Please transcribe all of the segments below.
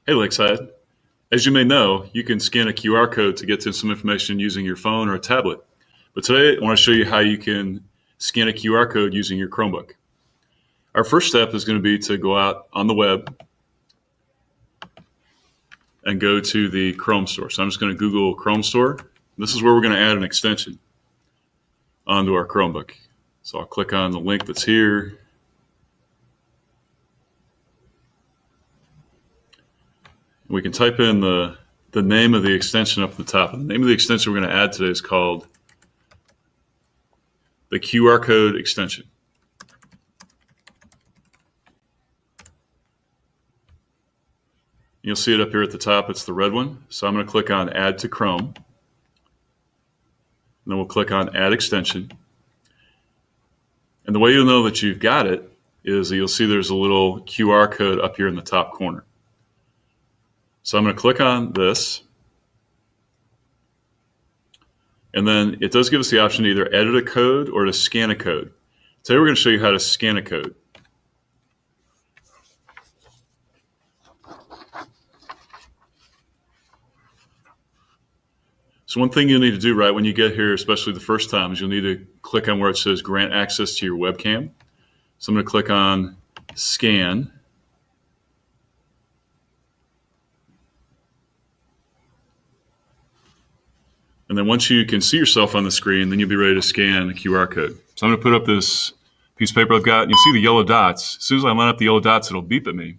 Hey, Lakeside. As you may know, you can scan a QR code to get to some information using your phone or a tablet. But today, I want to show you how you can scan a QR code using your Chromebook. Our first step is going to be to go out on the web and go to the Chrome store. So I'm just going to Google Chrome store. This is where we're going to add an extension onto our Chromebook. So I'll click on the link that's here. We can type in the name of the extension up at the top. And the name of the extension we're going to add today is called the QR code extension. You'll see it up here at the top. It's the red one. So I'm going to click on Add to Chrome. And then we'll click on Add Extension. And the way you'll know that you've got it is that you'll see there's a little QR code up here in the top corner. So I'm going to click on this. And then it does give us the option to either edit a code or to scan a code. Today we're going to show you how to scan a code. So one thing you'll need to do right when you get here, especially the first time, is you'll need to click on where it says grant access to your webcam. So I'm going to click on scan. And then once you can see yourself on the screen, then you'll be ready to scan the QR code. So I'm going to put up this piece of paper I've got, and you'll see the yellow dots. As soon as I line up the yellow dots, it'll beep at me.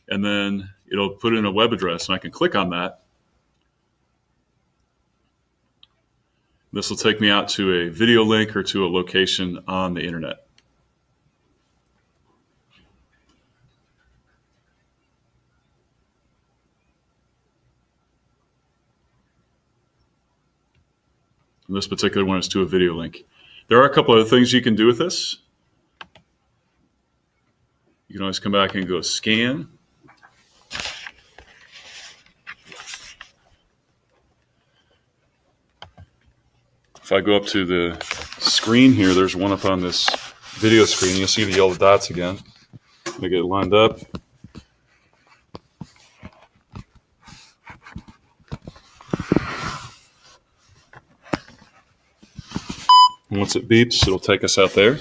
And then it'll put in a web address, and I can click on that. This will take me out to a video link or to a location on the internet. And this particular one is to a video link. There are a couple other things you can do with this. You can always come back and go scan. If I go up to the screen here, there's one up on this video screen. You'll see the yellow dots again. They get lined up. And once it beeps, it'll take us out there.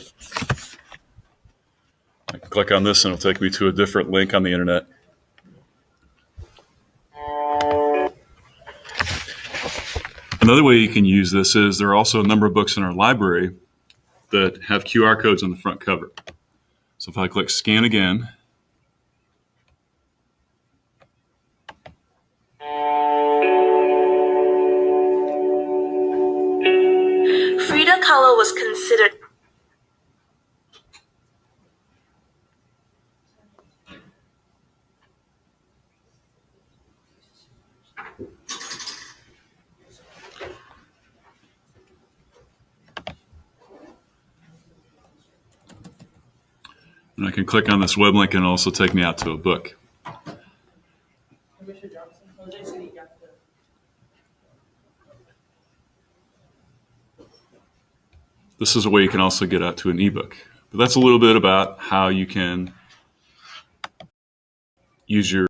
I can click on this and it'll take me to a different link on the internet. Another way you can use this is there are also a number of books in our library that have QR codes on the front cover. So if I click scan again, Frida Kahlo was considered and I can click on this web link and it'll also take me out to a book. This is a way you can also get out to an ebook. But that's a little bit about how you can use your